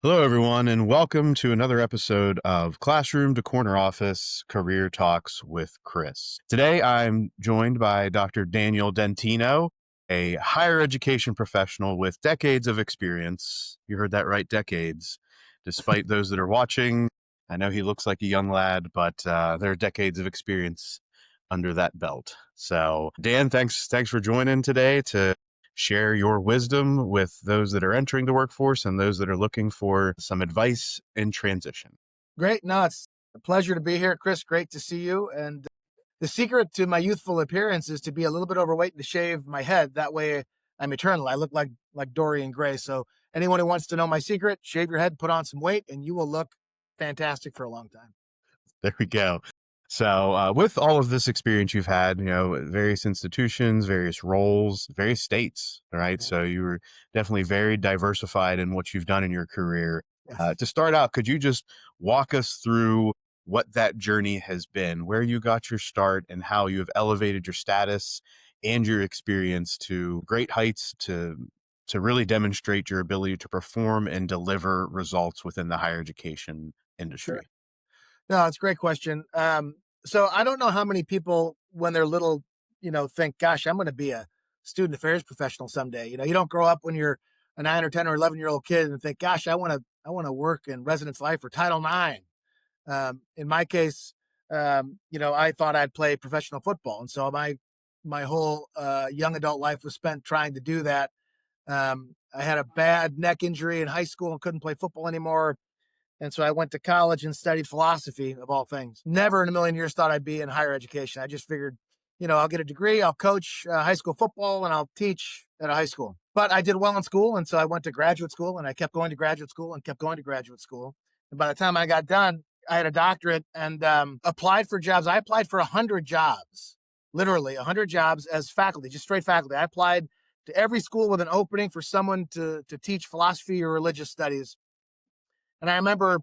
Hello, everyone, and welcome to another episode of Classroom to Corner Office Career Talks with Chris. Today, I'm joined by Dr. Daniel Dentino, a higher education professional with decades of experience. You heard that right, decades. Despite those that are watching, I know he looks like a young lad, but there are decades of experience under that belt. So, Dan, thanks for joining today to share your wisdom with those that are entering the workforce and those that are looking for some advice in transition. Great. No, it's a pleasure to be here, Chris. Great to see you. And the secret to my youthful appearance is to be a little bit overweight and to shave my head. That way I'm eternal. I look like Dorian Gray. So anyone who wants to know my secret, shave your head, put on some weight, and you will look fantastic for a long time. There we go. So, with all of this experience you've had, various institutions, various roles, various states, right? Yeah. So you were definitely very diversified in what you've done in your career. Yes. To start out, could you just walk us through what that journey has been, where you got your start, and how you have elevated your status and your experience to great heights to really demonstrate your ability to perform and deliver results within the higher education Sure. industry? No, it's a great question. So I don't know how many people when they're little, think, gosh, I'm going to be a student affairs professional someday. You don't grow up when you're a 9 or 10 or 11-year-old kid and think, gosh, I want to work in residence life or Title IX. In my case, I thought I'd play professional football. And so my whole young adult life was spent trying to do that. I had a bad neck injury in high school and couldn't play football anymore. And so I went to college and studied philosophy, of all things. Never in a million years thought I'd be in higher education. I just figured, I'll get a degree, I'll coach high school football, and I'll teach at a high school. But I did well in school. And so I went to graduate school and I kept going to graduate school and kept going to graduate school. And by the time I got done, I had a doctorate and applied for jobs. I applied for 100 jobs, literally 100 jobs as faculty, just straight faculty. I applied to every school with an opening for someone to teach philosophy or religious studies. And I remember,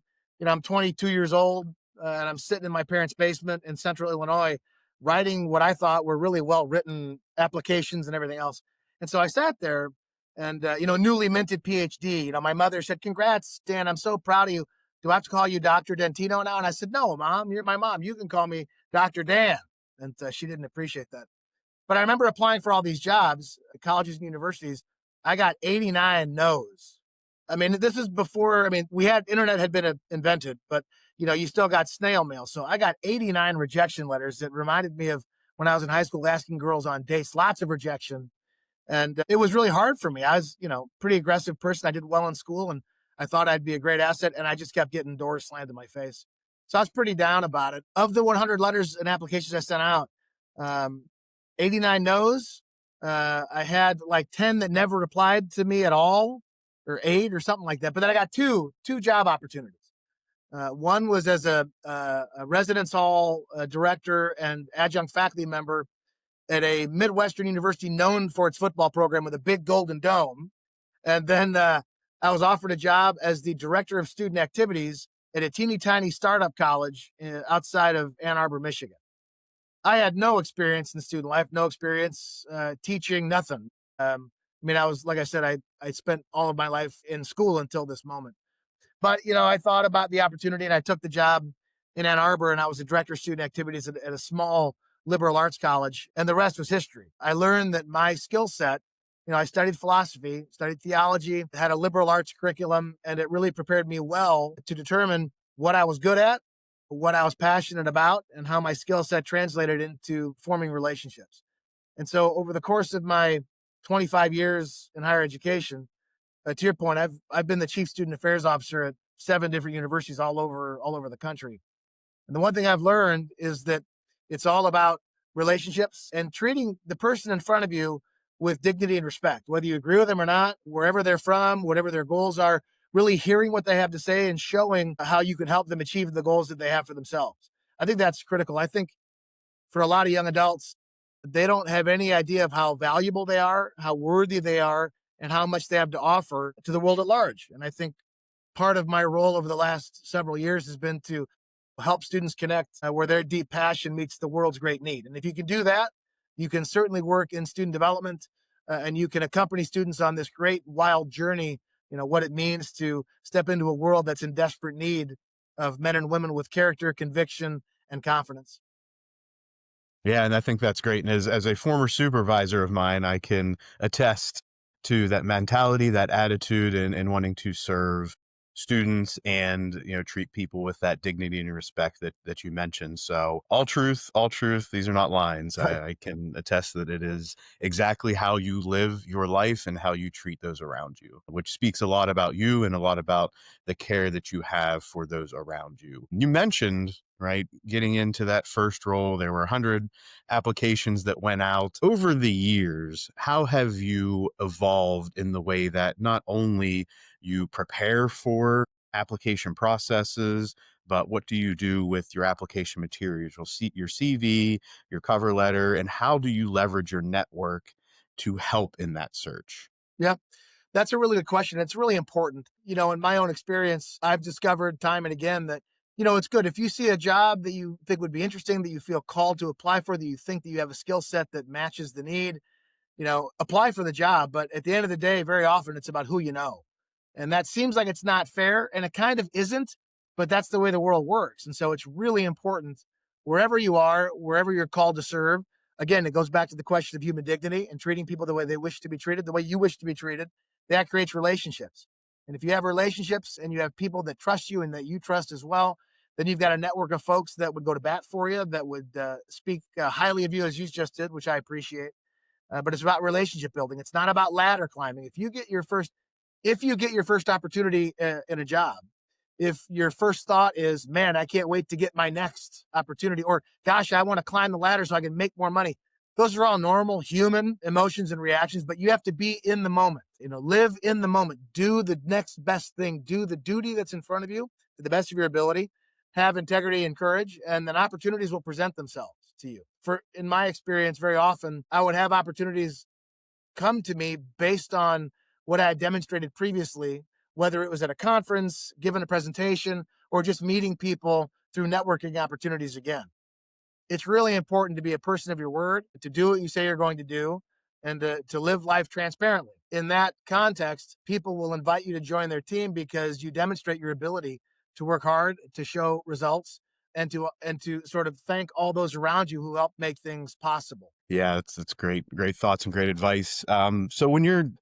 I'm 22 years old and I'm sitting in my parents' basement in central Illinois writing what I thought were really well written applications and everything else. And so I sat there and, newly minted PhD. My mother said, "Congrats, Dan. I'm so proud of you. Do I have to call you Dr. Dentino now?" And I said, "No, Mom, you're my mom. You can call me Dr. Dan." And she didn't appreciate that. But I remember applying for all these jobs, colleges and universities. I got 89 no's. I mean, this is before, internet had been invented, but you still got snail mail. So I got 89 rejection letters that reminded me of when I was in high school asking girls on dates, lots of rejection. And it was really hard for me. I was, pretty aggressive person. I did well in school and I thought I'd be a great asset. And I just kept getting doors slammed in my face. So I was pretty down about it. Of the 100 letters and applications I sent out, um, 89 no's. I had like 10 that never replied to me at all, or 8 or something like that. But then I got two job opportunities. One was as a residence hall director and adjunct faculty member at a Midwestern university known for its football program with a big golden dome. And then I was offered a job as the director of student activities at a teeny tiny startup college outside of Ann Arbor, Michigan. I had no experience in student life, no experience teaching, nothing. I was, like I said, I spent all of my life in school until this moment. But, I thought about the opportunity and I took the job in Ann Arbor and I was the director of student activities at a small liberal arts college. And the rest was history. I learned that my skill set, I studied philosophy, studied theology, had a liberal arts curriculum, and it really prepared me well to determine what I was good at, what I was passionate about, and how my skill set translated into forming relationships. And so over the course of my 25 years in higher education, to your point, I've been the chief student affairs officer at 7 different universities all over the country. And the one thing I've learned is that it's all about relationships and treating the person in front of you with dignity and respect, whether you agree with them or not, wherever they're from, whatever their goals are, really hearing what they have to say and showing how you can help them achieve the goals that they have for themselves. I think that's critical. I think for a lot of young adults, they don't have any idea of how valuable they are, how worthy they are, and how much they have to offer to the world at large. And I think part of my role over the last several years has been to help students connect where their deep passion meets the world's great need. And if you can do that, you can certainly work in student development and you can accompany students on this great wild journey what it means to step into a world that's in desperate need of men and women with character, conviction, and confidence. Yeah, and I think that's great. And as a former supervisor of mine, I can attest to that mentality, that attitude, and wanting to serve students and treat people with that dignity and respect that you mentioned. So all truth, all truth. These are not lines. Right. I can attest that it is exactly how you live your life and how you treat those around you, which speaks a lot about you and a lot about the care that you have for those around you. You mentioned, right, getting into that first role, there were 100 applications that went out. Over the years, how have you evolved in the way that not only you prepare for application processes, but what do you do with your application materials? You'll see your CV, your cover letter, and how do you leverage your network to help in that search? Yeah. That's a really good question. It's really important. In my own experience, I've discovered time and again that, it's good if you see a job that you think would be interesting, that you feel called to apply for, that you think that you have a skill set that matches the need, apply for the job. But at the end of the day, very often it's about who you know. And that seems like it's not fair, and it kind of isn't, but that's the way the world works. And so it's really important wherever you are, wherever you're called to serve. Again, it goes back to the question of human dignity and treating people the way they wish to be treated, the way you wish to be treated. That creates relationships. And if you have relationships and you have people that trust you and that you trust as well, then you've got a network of folks that would go to bat for you, that would speak highly of you as you just did, which I appreciate. But it's about relationship building. It's not about ladder climbing. If you get your first opportunity in a job, if your first thought is, man, I can't wait to get my next opportunity, or gosh, I want to climb the ladder so I can make more money. Those are all normal human emotions and reactions, but you have to be in the moment, live in the moment, do the next best thing, do the duty that's in front of you to the best of your ability, have integrity and courage, and then opportunities will present themselves to you. In my experience, very often I would have opportunities come to me based on what I had demonstrated previously, whether it was at a conference, given a presentation, or just meeting people through networking opportunities again. It's really important to be a person of your word, to do what you say you're going to do, and to live life transparently. In that context, people will invite you to join their team because you demonstrate your ability to work hard, to show results, and to sort of thank all those around you who help make things possible. Yeah, it's great thoughts and great advice. So when you're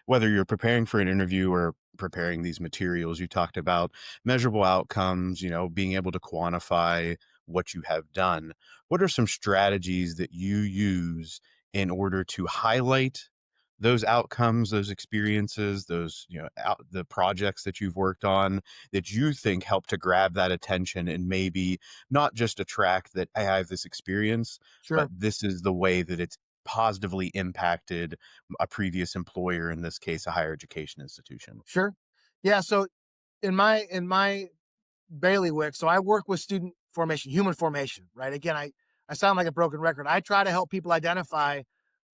whether you're preparing for an interview or preparing these materials, you talked about measurable outcomes, being able to quantify what you have done. What are some strategies that you use in order to highlight those outcomes, those experiences, those, the projects that you've worked on that you think help to grab that attention and maybe not just attract that "Hey, I have this experience, but Sure, this is the way that it's positively impacted a previous employer, in this case, a higher education institution." sure. Yeah. So in my bailiwick, so I work with student formation, human formation, right? Again, I sound like a broken record. I try to help people identify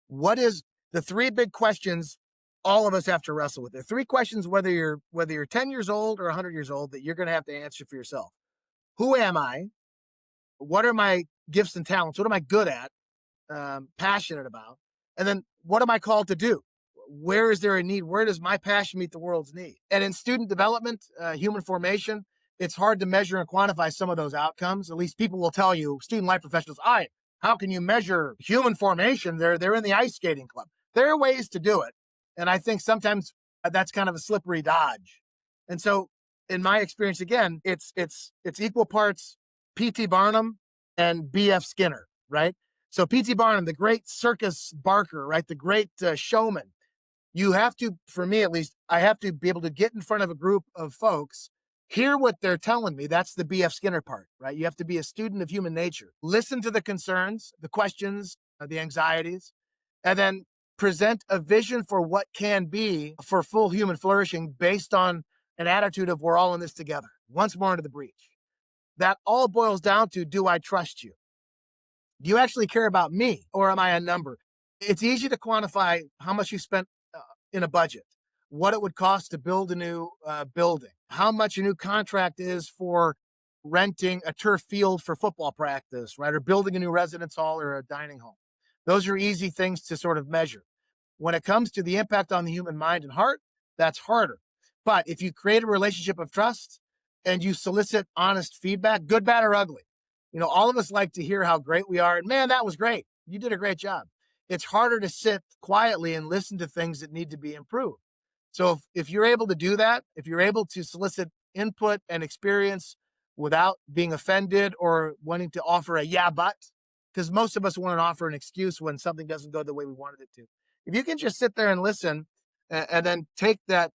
what is the three big questions all of us have to wrestle with. There are three questions, whether you're 10 years old or 100 years old, that you're going to have to answer for yourself. Who am I? What are my gifts and talents? What am I good at? Passionate about? And then what am I called to do? Where is there a need? Where does my passion meet the world's need? And in student development, human formation, it's hard to measure and quantify some of those outcomes. At least people will tell you, student life professionals, how can you measure human formation? They're in the ice skating club. There are ways to do it. And I think sometimes that's kind of a slippery dodge. And so in my experience, again, it's equal parts P.T. Barnum and B.F. Skinner, right? So P.T. Barnum, the great circus barker, right? The great showman. You have to, for me at least, I have to be able to get in front of a group of folks, hear what they're telling me. That's the B.F. Skinner part, right? You have to be a student of human nature. Listen to the concerns, the questions, the anxieties, and then present a vision for what can be for full human flourishing based on an attitude of we're all in this together. Once more into the breach. That all boils down to, do I trust you? Do you actually care about me, or am I a number? It's easy to quantify how much you spent in a budget, what it would cost to build a new building, how much a new contract is for renting a turf field for football practice, right? Or building a new residence hall or a dining hall. Those are easy things to sort of measure. When it comes to the impact on the human mind and heart, that's harder. But if you create a relationship of trust and you solicit honest feedback, good, bad, or ugly, all of us like to hear how great we are. And man, that was great. You did a great job. It's harder to sit quietly and listen to things that need to be improved. So if you're able to do that, if you're able to solicit input and experience without being offended or wanting to offer a yeah, but, because most of us want to offer an excuse when something doesn't go the way we wanted it to. If you can just sit there and listen and then take that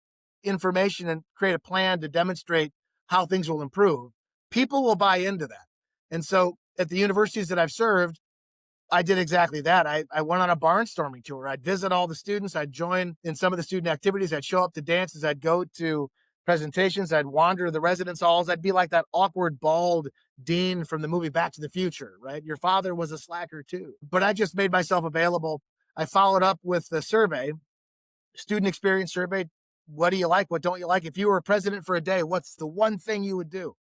information and create a plan to demonstrate how things will improve, people will buy into that. And so at the universities that I've served, I did exactly that. I went on a barnstorming tour. I'd visit all the students. I'd join in some of the student activities. I'd show up to dances. I'd go to presentations. I'd wander the residence halls. I'd be like that awkward, bald dean from the movie Back to the Future, right? Your father was a slacker too. But I just made myself available. I followed up with the survey, student experience survey. What do you like? What don't you like? If you were a president for a day, what's the one thing you would do?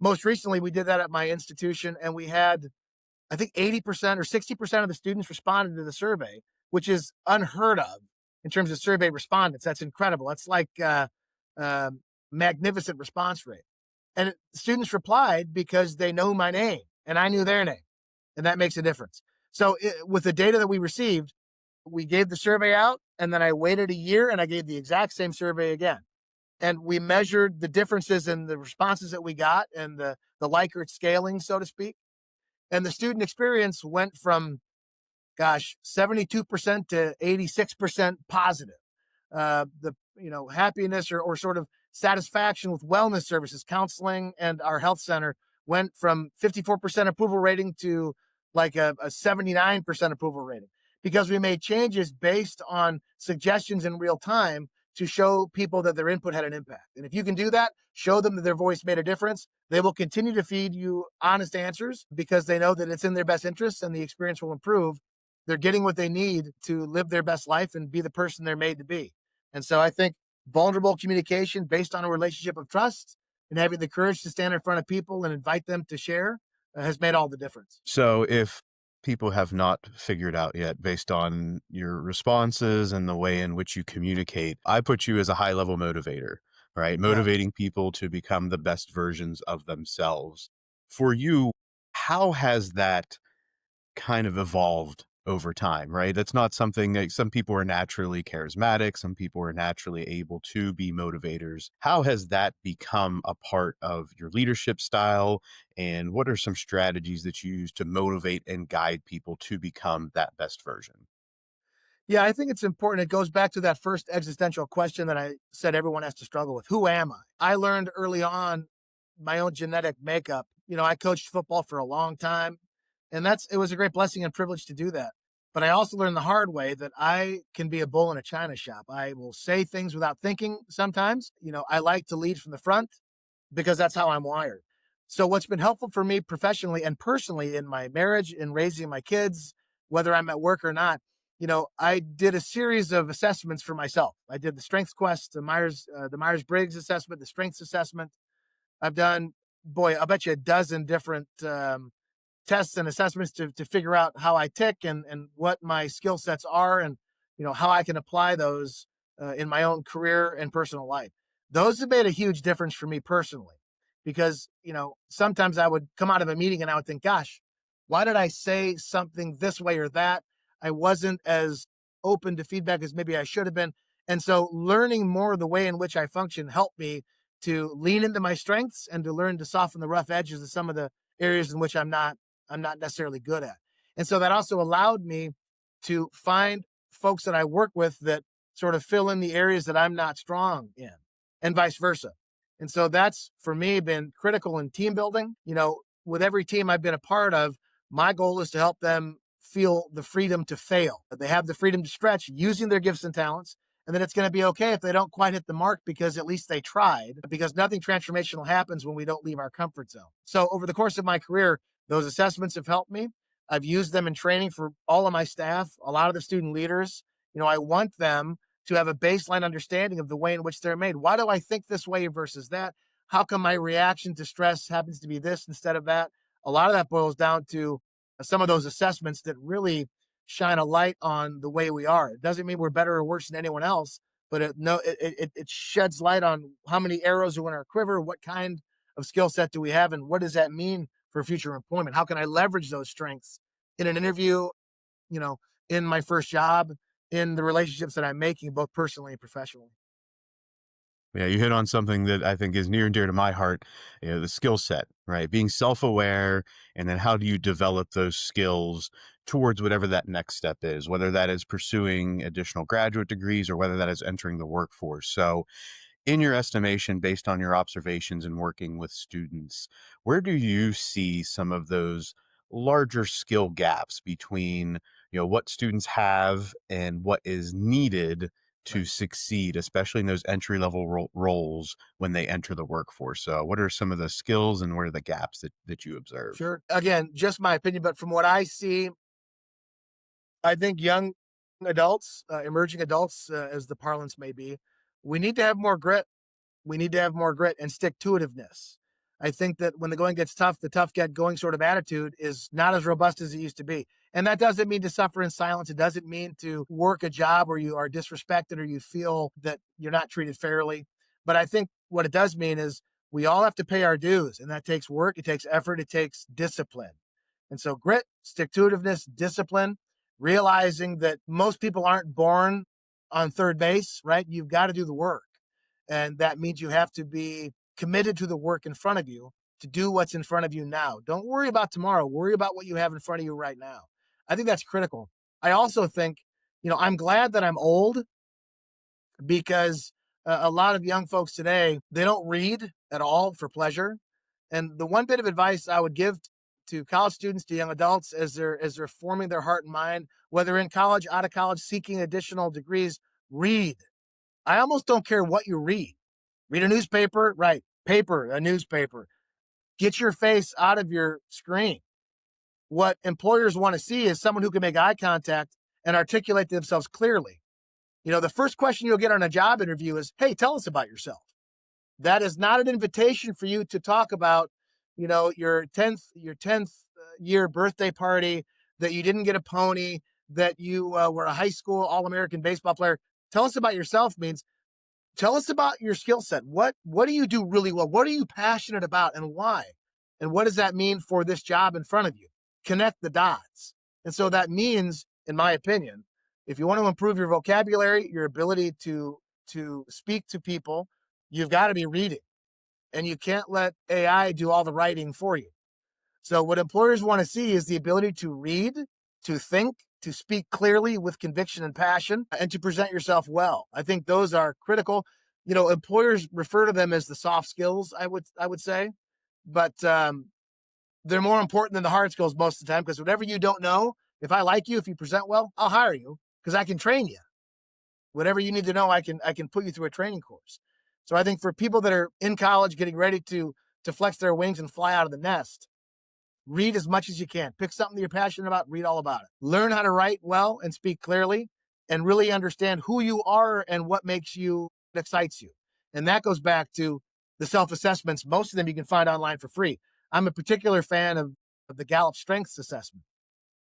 Most recently, we did that at my institution, and we had, I think, 80% or 60% of the students responded to the survey, which is unheard of in terms of survey respondents. That's incredible. That's like uh, magnificent response rate. And students replied because they know my name and I knew their name, and that makes a difference. So, with the data that we received, we gave the survey out, and then I waited a year and I gave the exact same survey again. And we measured the differences in the responses that we got and the Likert scaling, so to speak. And the student experience went from, gosh, 72% to 86% positive. The happiness or sort of satisfaction with wellness services, counseling, and our health center went from 54% approval rating to like a 79% approval rating because we made changes based on suggestions in real time to show people that their input had an impact. And if you can do that, show them that their voice made a difference, they will continue to feed you honest answers because they know that it's in their best interest and the experience will improve. They're getting what they need to live their best life and be the person they're made to be. And so I think vulnerable communication based on a relationship of trust and having the courage to stand in front of people and invite them to share has made all the difference. So if people have not figured out yet based on your responses and the way in which you communicate, I put you as a high level motivator, right? Yeah. Motivating people to become the best versions of themselves. For you, how has that kind of evolved over time, right? That's not something that some people are naturally charismatic, some people are naturally able to be motivators. How has that become a part of your leadership style? And what are some strategies that you use to motivate and guide people to become that best version? Yeah, I think it's important. It goes back to that first existential question that I said everyone has to struggle with. Who am I? I learned early on my own genetic makeup. I coached football for a long time, and it was a great blessing and privilege to do that. But I also learned the hard way that I can be a bull in a china shop. I will say things without thinking sometimes. I like to lead from the front because that's how I'm wired. So what's been helpful for me professionally and personally in my marriage, in raising my kids, whether I'm at work or not, I did a series of assessments for myself. I did the Strengths Quest, the Myers Briggs assessment, the Strengths assessment. I've done, boy, I bet you a dozen different tests and assessments to figure out how I tick and what my skill sets are and how I can apply those in my own career and personal life. Those have made a huge difference for me personally because sometimes I would come out of a meeting and I would think, gosh, why did I say something this way or that? I wasn't as open to feedback as maybe I should have been. And so learning more of the way in which I function helped me to lean into my strengths and to learn to soften the rough edges of some of the areas in which I'm not necessarily good at. And so that also allowed me to find folks that I work with that sort of fill in the areas that I'm not strong in and vice versa. And so that's for me been critical in team building. With every team I've been a part of, my goal is to help them feel the freedom to fail, that they have the freedom to stretch using their gifts and talents, and that it's going to be okay if they don't quite hit the mark because at least they tried, because nothing transformational happens when we don't leave our comfort zone. So over the course of my career, those assessments have helped me. I've used them in training for all of my staff, a lot of the student leaders. I want them to have a baseline understanding of the way in which they're made. Why do I think this way versus that? How come my reaction to stress happens to be this instead of that? A lot of that boils down to some of those assessments that really shine a light on the way we are. It doesn't mean we're better or worse than anyone else, but no, it sheds light on how many arrows are in our quiver, what kind of skill set do we have, and what does that mean for future employment? How can I leverage those strengths in an interview, you know, in my first job, in the relationships that I'm making, both personally and professionally? Yeah, you hit on something that I think is near and dear to my heart, the skill set, right? Being self-aware, and then how do you develop those skills towards whatever that next step is, whether that is pursuing additional graduate degrees or whether that is entering the workforce. So, in your estimation, based on your observations and working with students, where do you see some of those larger skill gaps between, what students have and what is needed to Right. succeed, especially in those entry level roles when they enter the workforce? So, what are some of the skills and what are the gaps that you observe? Sure. Again, just my opinion, but from what I see, I think young adults, emerging adults, as the parlance may be, we need to have more grit. We need to have more grit and stick to itiveness. I think that when the going gets tough, the tough get going sort of attitude is not as robust as it used to be. And that doesn't mean to suffer in silence. It doesn't mean to work a job where you are disrespected or you feel that you're not treated fairly. But I think what it does mean is we all have to pay our dues, and that takes work, it takes effort, it takes discipline. And so grit, stick to itiveness, discipline, realizing that most people aren't born on third base, right? You've got to do the work. And that means you have to be committed to the work in front of you to do what's in front of you now. Don't worry about tomorrow. Worry about what you have in front of you right now. I think that's critical. I also think, I'm glad that I'm old because a lot of young folks today, they don't read at all for pleasure. And the one bit of advice I would give to college students, to young adults, as they're forming their heart and mind, whether in college, out of college, seeking additional degrees, read. I almost don't care what you read. Read a newspaper, right? Paper, a newspaper. Get your face out of your screen. What employers want to see is someone who can make eye contact and articulate themselves clearly. The first question you'll get on a job interview is, "Hey, tell us about yourself." That is not an invitation for you to talk about, your tenth year birthday party, that you didn't get a pony, that you were a high school All American baseball player. Tell us about yourself means tell us about your skill set. What do you do really well? What are you passionate about and why? And what does that mean for this job in front of you? Connect the dots. And so that means, in my opinion, if you want to improve your vocabulary, your ability to speak to people, you've got to be reading. And you can't let AI do all the writing for you. So what employers want to see is the ability to read, to think, to speak clearly with conviction and passion, and to present yourself well. I think those are critical. Employers refer to them as the soft skills, I would say, but they're more important than the hard skills most of the time, because whatever you don't know, if I like you, if you present well, I'll hire you because I can train you. Whatever you need to know, I can put you through a training course. So I think for people that are in college getting ready to flex their wings and fly out of the nest, read as much as you can. Pick something that you're passionate about, read all about it. Learn how to write well and speak clearly, and really understand who you are and what makes you, excites you. And that goes back to the self assessments. Most of them you can find online for free. I'm a particular fan of the Gallup Strengths Assessment.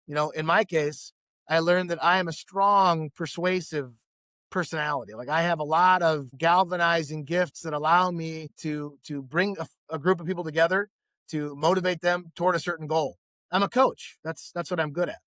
In my case, I learned that I am a strong, persuasive personality. Like, I have a lot of galvanizing gifts that allow me to bring a group of people together, to motivate them toward a certain goal. I'm a coach. That's what I'm good at.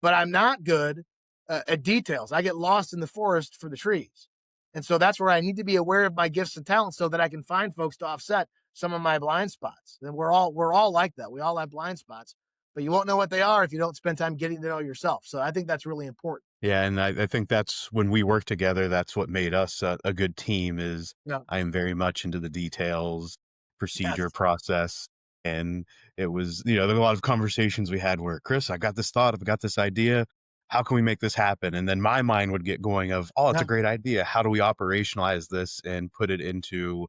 But I'm not good at details. I get lost in the forest for the trees. And so that's where I need to be aware of my gifts and talents so that I can find folks to offset some of my blind spots. And we're all like that. We all have blind spots, but you won't know what they are if you don't spend time getting to know yourself. So I think that's really important. Yeah, and I think that's when we work together, that's what made us a good team is Yeah. I am very much into the details, procedure, Yes. process, and it was, there were a lot of conversations we had where, "Chris, I got this thought, I've got this idea. How can we make this happen?" And then my mind would get going of, "Oh, it's a Yeah. great idea. How do we operationalize this and put it into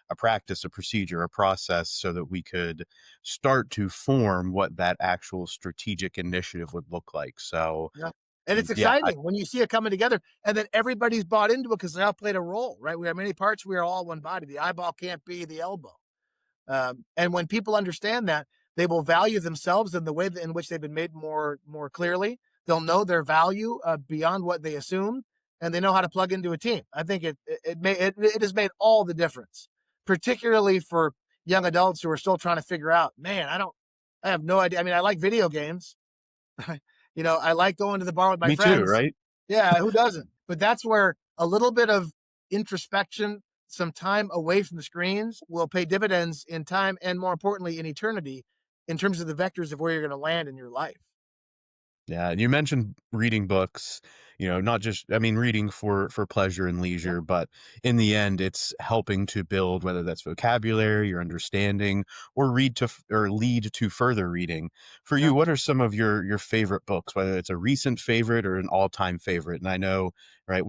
a practice, a procedure, a process so that we could start to form what that actual strategic initiative would look like?" So, Yeah. And it's yeah, exciting when you see it coming together, and then everybody's bought into it because they all played a role, right? We have many parts, we are all one body. The eyeball can't be the elbow. And when people understand that, they will value themselves in the way in which they've been made more clearly. They'll know their value beyond what they assume, and they know how to plug into a team. I think it has made all the difference, particularly for young adults who are still trying to figure out, man, I have no idea. I mean, I like video games. I like going to the bar with my Me too, friends. right? Yeah, who doesn't? But that's where a little bit of introspection, some time away from the screens will pay dividends in time and more importantly in eternity in terms of the vectors of where you're going to land in your life. Yeah, and you mentioned reading books, not just I mean, reading for pleasure and Yeah. leisure, but in the end, it's helping to build whether that's vocabulary or understanding or or lead to further reading. For Yeah. you, what are some of your favorite books, whether it's a recent favorite or an all-time favorite? And I know, right,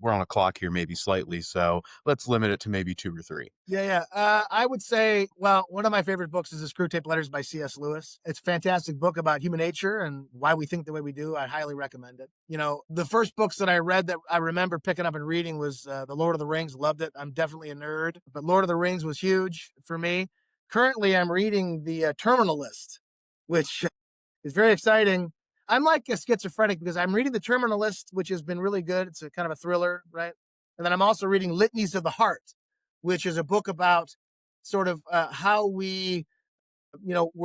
we're on a clock here maybe slightly, so let's limit it to maybe 2 or 3. Yeah, yeah. I would say, well, one of my favorite books is The Screw Tape Letters by C.S. Lewis. It's a fantastic book about human nature and why we think the way we do. I highly recommend it. The first books that I read that I remember picking up and reading was The Lord of the Rings. Loved it. I'm definitely a nerd, but Lord of the Rings was huge for me. Currently, I'm reading The Terminal List, which is very exciting. I'm like a schizophrenic because I'm reading The Terminal List, which has been really good. It's a kind of a thriller, right? And then I'm also reading Litanies of the Heart, which is a book about sort of how we're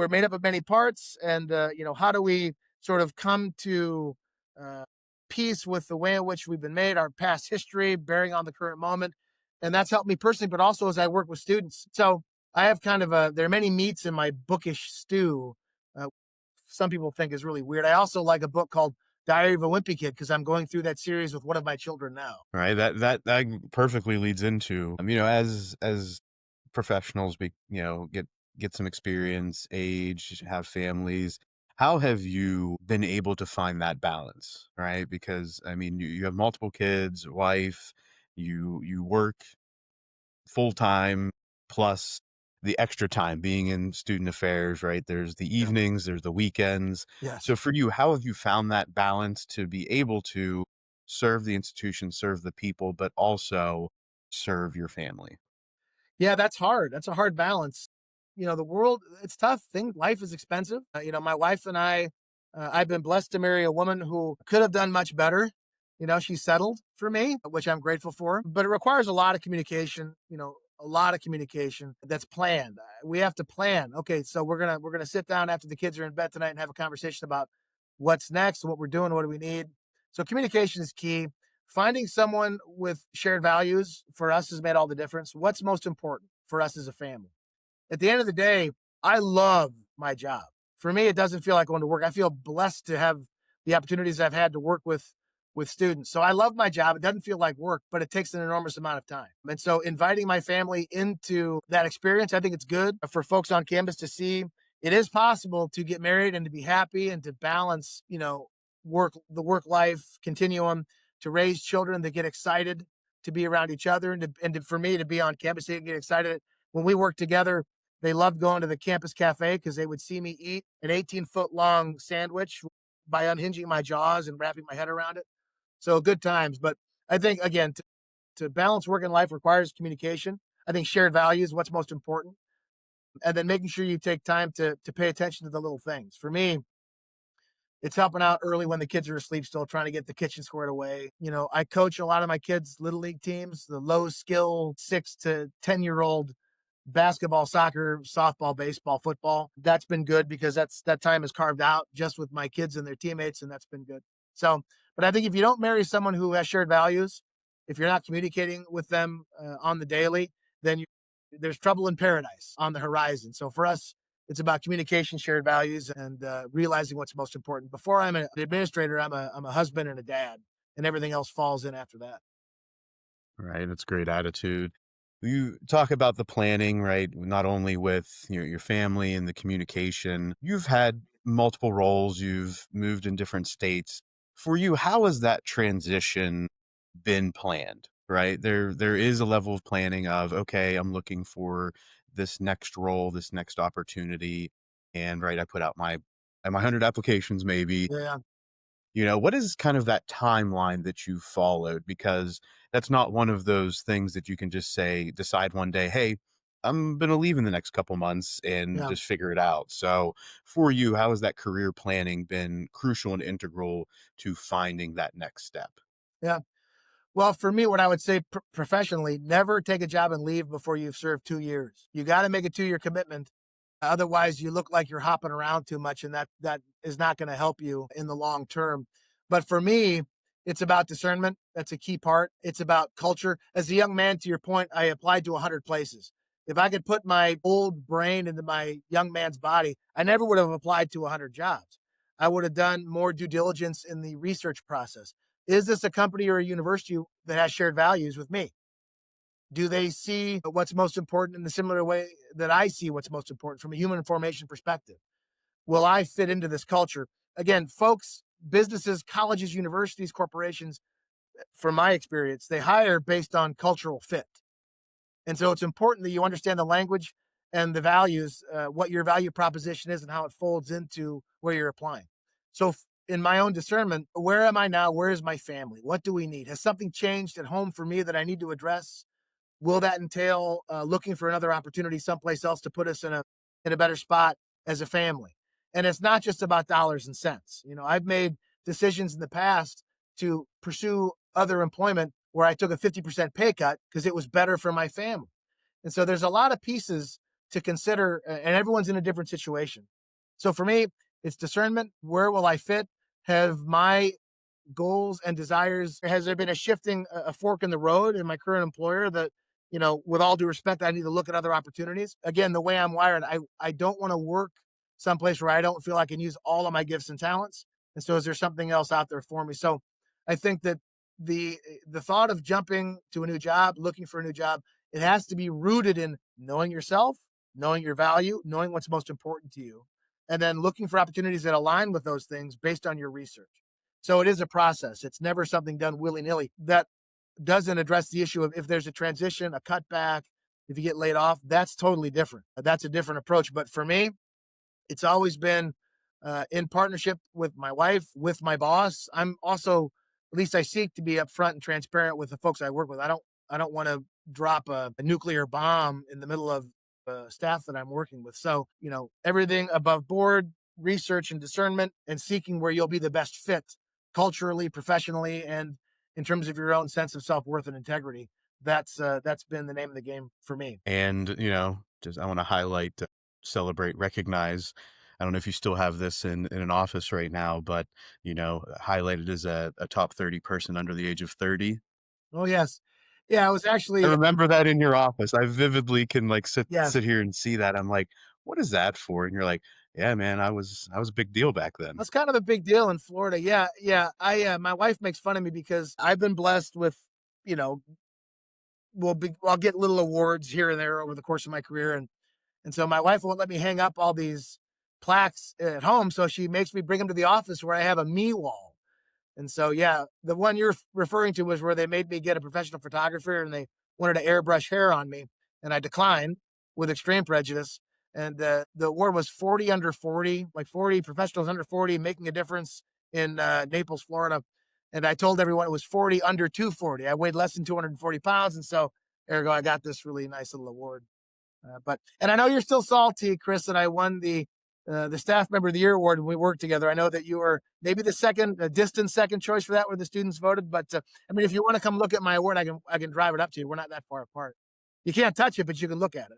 made up of many parts, and how do we sort of come to uh, peace with the way in which we've been made, our past history, bearing on the current moment, and that's helped me personally, but also as I work with students. So I have kind of there are many meats in my bookish stew. Uh, some people think is really weird. I also like a book called Diary of a Wimpy Kid because I'm going through that series with one of my children now. Right, that perfectly leads into, as professionals get some experience, age, have families, how have you been able to find that balance, right? Because, I mean, you have multiple kids, wife, you work full time, plus the extra time being in student affairs, right? There's the Yeah. evenings, there's the weekends. So Yes. for you, how have you found that balance to be able to serve the institution, serve the people, but also serve your family? Yeah, that's hard. That's a hard balance. The world, it's tough. Life is expensive. My wife and I've been blessed to marry a woman who could have done much better. She settled for me, which I'm grateful for, but it requires a lot of communication, a lot of communication that's planned. We have to plan. Okay, so we're gonna sit down after the kids are in bed tonight and have a conversation about what's next, what we're doing, what do we need. So communication is key. Finding someone with shared values for us has made all the difference. What's most important for us as a family? At the end of the day, I love my job. For me, it doesn't feel like going to work. I feel blessed to have the opportunities I've had to work with students. So I love my job. It doesn't feel like work, but it takes an enormous amount of time. And so inviting my family into that experience, I think it's good for folks on campus to see it is possible to get married and to be happy and to balance, the work life continuum, to raise children that get excited to be around each other, for me to be on campus, they get excited when we work together. They loved going to the campus cafe because they would see me eat an 18-foot long sandwich by unhinging my jaws and wrapping my head around it. So good times. But I think, again, to balance work and life requires communication. I think shared values, what's most important. And then making sure you take time to pay attention to the little things. For me, it's helping out early when the kids are asleep, still trying to get the kitchen squared away. I coach a lot of my kids' little league teams, the low skill 6 to 10-year-old basketball, soccer, softball, baseball, football. That's been good because that time is carved out just with my kids and their teammates, and that's been good. So, but I think if you don't marry someone who has shared values, if you're not communicating with them on the daily, then there's trouble in paradise on the horizon. So for us, it's about communication, shared values, and realizing what's most important. Before I'm an administrator, I'm a husband and a dad, and everything else falls in after that. Right, that's great attitude. You talk about the planning, right? Not only with your family and the communication. You've had multiple roles, you've moved in different states. For you, how has that transition been planned? Right? There is a level of planning of, okay, I'm looking for this next role, this next opportunity. And right, I put out my 100 applications maybe. Yeah, What is kind of that timeline that you followed? Because that's not one of those things that you can just say, decide one day, hey, I'm going to leave in the next couple months and yeah, just figure it out. So, for you, how has that career planning been crucial and integral to finding that next step? yeah. Well, for me, what I would say professionally, never take a job and leave before you've served 2 years. You got to make a 2 year commitment. Otherwise, you look like you're hopping around too much, and that is not going to help you in the long term. But for me, it's about discernment. That's a key part. It's about culture. As a young man, to your point, I applied to 100 places. If I could put my old brain into my young man's body, I never would have applied to 100 jobs. I would have done more due diligence in the research process. Is this a company or a university that has shared values with me? Do they see what's most important in the similar way that I see what's most important from a human formation perspective? Will I fit into this culture? Again, folks, businesses, colleges, universities, corporations, from my experience, they hire based on cultural fit. And so it's important that you understand the language and the values, what your value proposition is and how it folds into where you're applying. So, in my own discernment, where am I now? Where is my family? What do we need? Has something changed at home for me that I need to address? Will that entail looking for another opportunity someplace else to put us in a better spot as a family? And it's not just about dollars and cents. You know, I've made decisions in the past to pursue other employment where I took a 50% pay cut because it was better for my family. And so there's a lot of pieces to consider, and everyone's in a different situation. So for me, it's discernment. Where will I fit? Have my goals and desires, has there been a shifting, a fork in the road in my current employer that, with all due respect, I need to look at other opportunities? Again, the way I'm wired, I don't want to work someplace where I don't feel I can use all of my gifts and talents. And so is there something else out there for me? So I think that the thought of jumping to a new job, looking for a new job, it has to be rooted in knowing yourself, knowing your value, knowing what's most important to you, and then looking for opportunities that align with those things based on your research. So it is a process. It's never something done willy nilly. That doesn't address the issue of if there's a transition, a cutback, if you get laid off, that's totally different. That's a different approach. But for me, it's always been in partnership with my wife, with my boss. I'm also, at least I seek to be upfront and transparent with the folks I work with. I don't want to drop a nuclear bomb in the middle of staff that I'm working with. So, everything above board, research and discernment, and seeking where you'll be the best fit culturally, professionally, and in terms of your own sense of self worth and integrity. That's been the name of the game for me. And, just I want to highlight, celebrate, recognize. I don't know if you still have this in an office right now, but, highlighted as a top 30 person under the age of 30. Oh yes, yeah. I was I actually remember that in your office. I vividly can like sit yes. here and see that. I'm like, what is that for? And you're like, yeah, man, I was a big deal back then. That's kind of a big deal in Florida. Yeah, yeah. My wife makes fun of me because I've been blessed with, you know, I'll get little awards here and there over the course of my career, and so my wife won't let me hang up all these plaques at home, so she makes me bring them to the office where I have a me wall. And so, yeah, the one you're referring to was where they made me get a professional photographer and they wanted to airbrush hair on me, and I declined with extreme prejudice. And the award was 40 under 40, like 40 professionals under 40 making a difference in Naples, Florida. And I told everyone it was 40 under 240. I weighed less than 240 pounds. And so, ergo, I got this really nice little award. And I know you're still salty, Chris, that I won the staff member of the year award when we worked together. I know that you were maybe the second, distant second choice for that, where the students voted. But I mean, if you want to come look at my award, I can drive it up to you. We're not that far apart. You can't touch it, but you can look at it.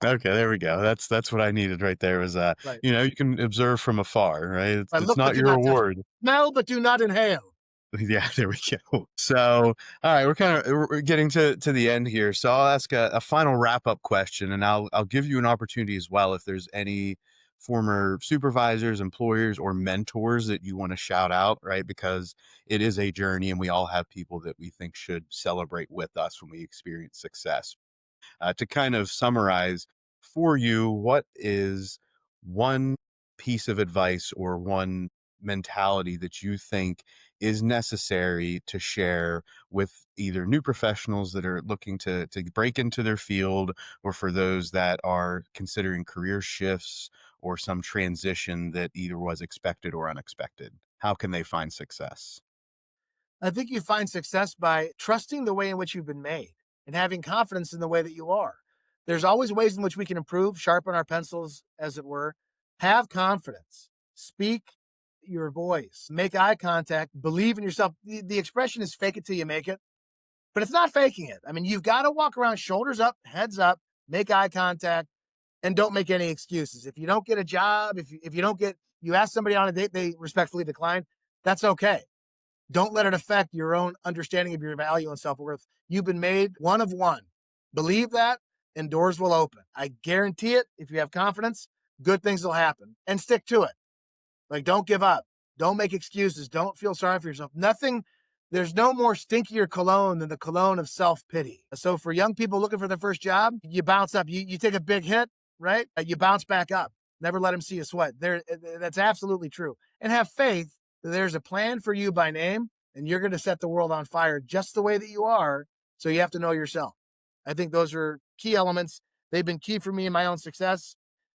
Okay, there we go. That's what I needed right there was, Right. you can observe from afar, right? It's Right. it's Look, but not do your not touch it. award. Smell, but do not inhale. Yeah, there we go. So, all right, we're getting to the end here. So I'll ask a final wrap up question, and I'll give you an opportunity as well if there's any former supervisors, employers, or mentors that you want to shout out, right? Because it is a journey, and we all have people that we think should celebrate with us when we experience success. To kind of summarize for you, what is one piece of advice or one mentality that you think is necessary to share with either new professionals that are looking to break into their field, or for those that are considering career shifts or some transition that either was expected or unexpected? How can they find success? I think you find success by trusting the way in which you've been made and having confidence in the way that you are. There's always ways in which we can improve, sharpen our pencils, as it were. Have confidence. Speak your voice. Make eye contact. Believe in yourself. The expression is fake it till you make it. but it's not faking it. I mean, you've got to walk around shoulders up, heads up, make eye contact, and don't make any excuses. If you don't get a job, if you don't get, you ask somebody on a date, they respectfully decline, that's okay. Don't let it affect your own understanding of your value and self worth. You've been made one of one. Believe that, and doors will open. I guarantee it. If you have confidence, good things will happen, and stick to it. Like, don't give up. Don't make excuses. Don't feel sorry for yourself. Nothing, there's no more stinkier cologne than the cologne of self pity. So, for young people looking for their first job, you bounce up. You take a big hit, right? You bounce back up. Never let them see you sweat. That's absolutely true. And have faith that there's a plan for you by name, and you're going to set the world on fire just the way that you are. So, you have to know yourself. I think those are key elements. They've been key for me in my own success.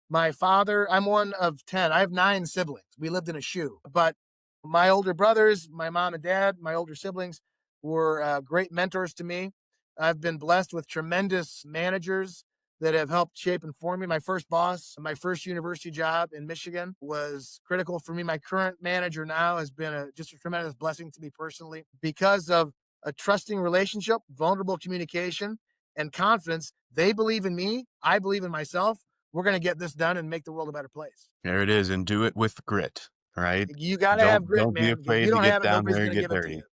My father, I'm one of 10. I have 9 siblings. We lived in a shoe. But my older brothers, my mom and dad, my older siblings were great mentors to me. I've been blessed with tremendous managers that have helped shape and form me. My first boss, my first university job in Michigan was critical for me. My current manager now has been just a tremendous blessing to me personally because of a trusting relationship, vulnerable communication, and confidence. They believe in me. I believe in myself. We're going to get this done and make the world a better place. There it is, and do it with grit. Right? You got to have grit, Don't be man. If you afraid to don't get have it, down nobody's there going and to get give it to you. dirty.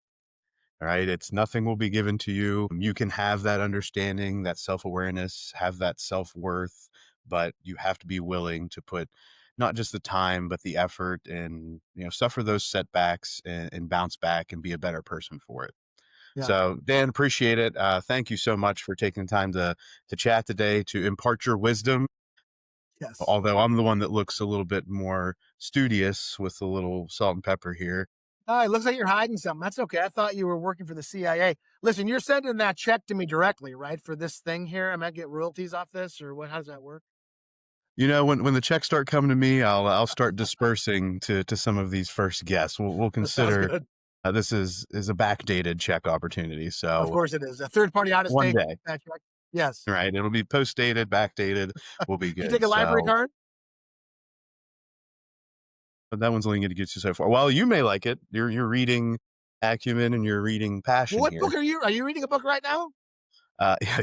Right? It's nothing will be given to you. You can have that understanding, that self-awareness, have that self-worth, but you have to be willing to put not just the time, but the effort and, suffer those setbacks and bounce back and be a better person for it. Yeah. So, Dan, appreciate it. Thank you so much for taking the time to chat today, to impart your wisdom. Yes. Although I'm the one that looks a little bit more studious with a little salt and pepper here. Oh, it looks like you're hiding something. That's okay. I thought you were working for the CIA. Listen, you're sending that check to me directly, right? For this thing here. I might get royalties off this, or what? How does that work? When the checks start coming to me, I'll start dispersing to some of these first guests. We'll That sounds consider good. this is a backdated check opportunity. Of So course it is. A third party out of one state day, check. Yes. right? It'll be post dated, backdated. We'll be You take good. a library So, card? but that one's only going to get you so far. Well, you may like it. You're reading acumen and you're reading Well, passion what book here. are you? Are you reading a book right now?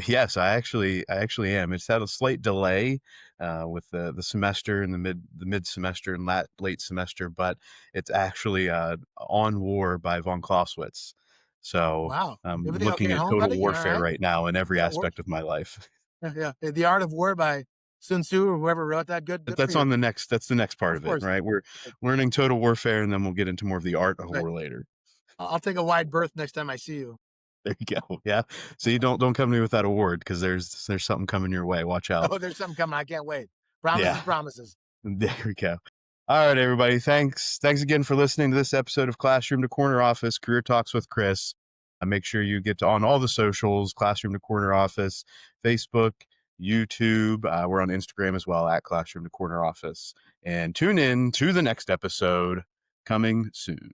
Yes, I actually am. It's had a slight delay with the semester and the mid semester and late semester, but it's actually On War by von Clausewitz. So Wow. I'm Everything okay looking at at home, total buddy? You all warfare right? right now in every Yeah, war. aspect of my life. Yeah, yeah. The Art of War by Sun Tzu or whoever wrote that. Good, But good for that's you. on the next. That's the next part Of of it, course. right? We're learning total warfare, and then we'll get into more of the art of Right. war later. I'll take a wide berth next time I see you. There you go. Yeah. So you don't come to me with that award because there's something coming your way. Watch out. Oh, there's something coming. I can't wait. Promises, Yeah. promises. There we go. All right, everybody. Thanks again for listening to this episode of Classroom to Corner Office Career Talks with Chris. Make sure you get on all the socials, Classroom to Corner Office, Facebook, YouTube. We're on Instagram as well at Classroom to Corner Office. And tune in to the next episode coming soon.